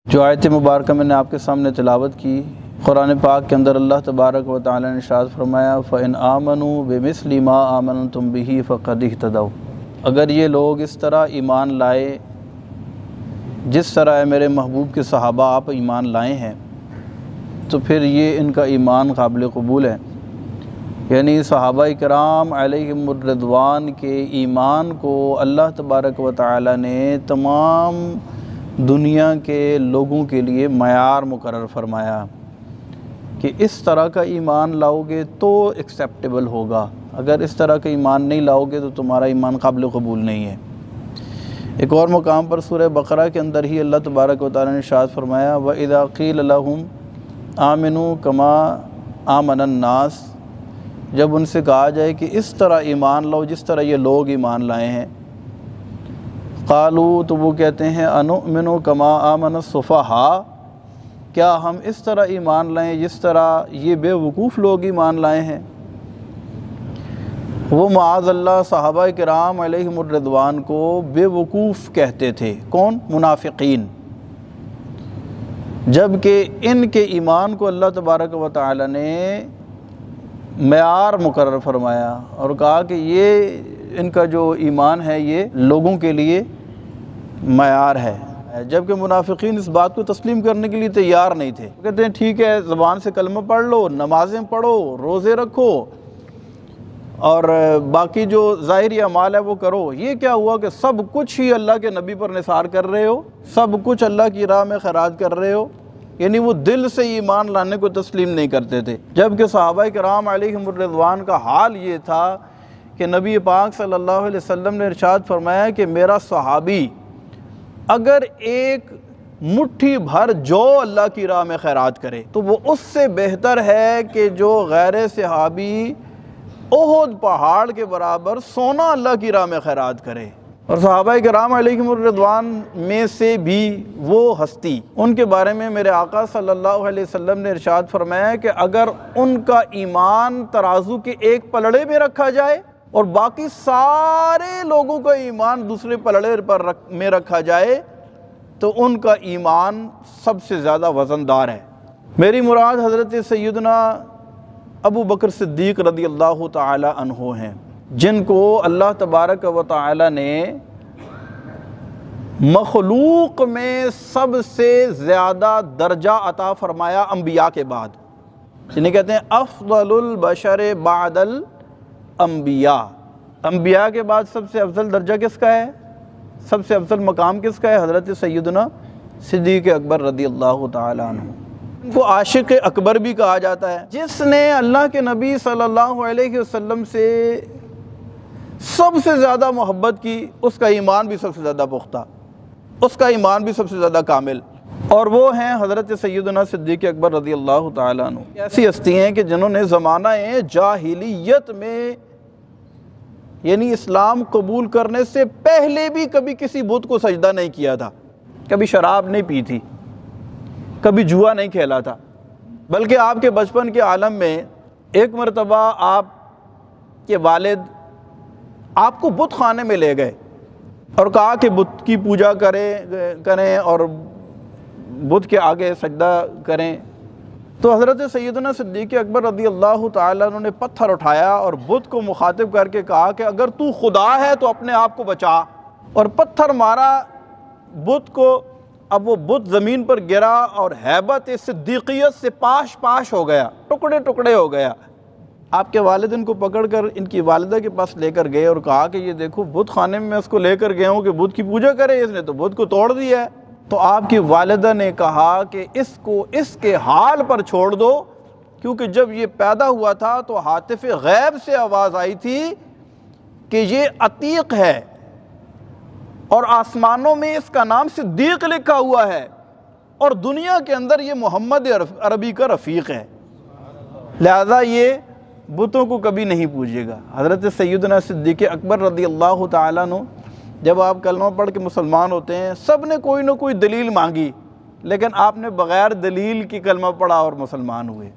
جو آیت مبارکہ میں نے آپ کے سامنے تلاوت کی، قرآن پاک کے اندر اللہ تبارک و تعالی نے ارشاد فرمایا فَإِنْ آمَنُوا بِمِثْلِ مَا آمَنْتُمْ بِهِ فَقَدِ اهْتَدَوْا۔ اگر یہ لوگ اس طرح ایمان لائے جس طرح میرے محبوب کے صحابہ آپ ایمان لائے ہیں تو پھر یہ ان کا ایمان قابل قبول ہے۔ یعنی صحابہ کرام علیہم الرضوان کے ایمان کو اللہ تبارک و تعالی نے تمام دنیا کے لوگوں کے لیے معیار مقرر فرمایا کہ اس طرح کا ایمان لاؤ گے تو ایکسیپٹیبل ہوگا، اگر اس طرح کا ایمان نہیں لاؤ گے تو تمہارا ایمان قابل قبول نہیں ہے۔ ایک اور مقام پر سورہ بقرہ کے اندر ہی اللہ تبارک و تعالی نے ارشاد فرمایا وَإِذَا قِيلَ لَهُمْ آمِنُوا كَمَا آمَنَ النَّاسِ، جب ان سے کہا جائے کہ اس طرح ایمان لاؤ جس طرح یہ لوگ ایمان لائے ہیں، قالوا، تو وہ کہتے ہیں انؤمن کما آمن السفہاء، کیا ہم اس طرح ایمان لائیں جس طرح یہ بے وقوف لوگ ایمان لائے ہیں۔ وہ معاذ اللہ صحابہ کرام علیہم الرضوان کو بے وقوف کہتے تھے، کون؟ منافقین، جبکہ ان کے ایمان کو اللہ تبارک و تعالی نے معیار مقرر فرمایا اور کہا کہ یہ ان کا جو ایمان ہے یہ لوگوں کے لیے معیار ہے، جبکہ منافقین اس بات کو تسلیم کرنے کے لیے تیار نہیں تھے۔ کہتے ہیں ٹھیک ہے، زبان سے کلمہ پڑھ لو، نمازیں پڑھو، روزے رکھو اور باقی جو ظاہری اعمال ہے وہ کرو۔ یہ کیا ہوا کہ سب کچھ ہی اللہ کے نبی پر نثار کر رہے ہو، سب کچھ اللہ کی راہ میں خراج کر رہے ہو، یعنی وہ دل سے ایمان لانے کو تسلیم نہیں کرتے تھے۔ جبکہ صحابہ کرام علیہم الرضوان کا حال یہ تھا کہ نبی پاک صلی اللہ علیہ وسلم نے ارشاد فرمایا کہ میرا صحابی اگر ایک مٹھی بھر جو اللہ کی راہ میں خیرات کرے تو وہ اس سے بہتر ہے کہ جو غیر صحابی احد پہاڑ کے برابر سونا اللہ کی راہ میں خیرات کرے۔ اور صحابہ کرام علیہم الرضوان میں سے بھی وہ ہستی، ان کے بارے میں میرے آقا صلی اللہ علیہ وسلم نے ارشاد فرمایا کہ اگر ان کا ایمان ترازو کے ایک پلڑے میں رکھا جائے اور باقی سارے لوگوں کا ایمان دوسرے پلڑے پر میں رکھا جائے تو ان کا ایمان سب سے زیادہ وزندار ہے۔ میری مراد حضرت سیدنا ابو بکر صدیق رضی اللہ تعالی عنہ ہیں، جن کو اللہ تبارک و تعالی نے مخلوق میں سب سے زیادہ درجہ عطا فرمایا انبیاء کے بعد، جنہیں کہتے ہیں افضل البشر بعد الانبیاء۔ انبیاء کے بعد سب سے افضل درجہ کس کا ہے، سب سے افضل مقام کس کا ہے؟ حضرت سیدنا صدیق اکبر رضی اللہ تعالی عنہ۔ ان کو عاشق اکبر بھی کہا جاتا ہے۔ جس نے اللہ کے نبی صلی اللہ علیہ وسلم سے سب سے زیادہ محبت کی، اس کا ایمان بھی سب سے زیادہ پختہ، اس کا ایمان بھی سب سے زیادہ کامل، اور وہ ہیں حضرت سیدنا صدیق اکبر رضی اللہ تعالیٰ عنہ۔ ایسی ہستی ہیں کہ جنہوں نے زمانہ جاہلیت میں، یعنی اسلام قبول کرنے سے پہلے بھی کبھی کسی بت کو سجدہ نہیں کیا تھا، کبھی شراب نہیں پی تھی، کبھی جوا نہیں کھیلا تھا، بلکہ آپ کے بچپن کے عالم میں ایک مرتبہ آپ کے والد آپ کو بت خانے میں لے گئے اور کہا کہ بت کی پوجا کریں اور بت کے آگے سجدہ کریں۔ تو حضرت سیدنا صدیق اکبر رضی اللہ تعالیٰ عنہ نے پتھر اٹھایا اور بت کو مخاطب کر کے کہا کہ اگر تو خدا ہے تو اپنے آپ کو بچا، اور پتھر مارا بت کو۔ اب وہ بت زمین پر گرا اور ہیبت صدیقیت سے پاش پاش ہو گیا، ٹکڑے ٹکڑے ہو گیا۔ آپ کے والد ان کو پکڑ کر ان کی والدہ کے پاس لے کر گئے اور کہا کہ یہ دیکھو بت خانے میں اس کو لے کر گئے ہوں کہ بت کی پوجا کرے، اس نے تو بت کو توڑ دیا ہے۔ تو آپ کی والدہ نے کہا کہ اس کو اس کے حال پر چھوڑ دو، کیونکہ جب یہ پیدا ہوا تھا تو ہاتف غیب سے آواز آئی تھی کہ یہ عتیق ہے اور آسمانوں میں اس کا نام صدیق لکھا ہوا ہے اور دنیا کے اندر یہ محمد عربی کا رفیق ہے، لہذا یہ بتوں کو کبھی نہیں پوجے گا۔ حضرت سیدنا صدیق اکبر رضی اللہ تعالیٰ عنہ جب آپ کلمہ پڑھ کے مسلمان ہوتے ہیں، سب نے کوئی نہ کوئی دلیل مانگی، لیکن آپ نے بغیر دلیل کی کلمہ پڑھا اور مسلمان ہوئے۔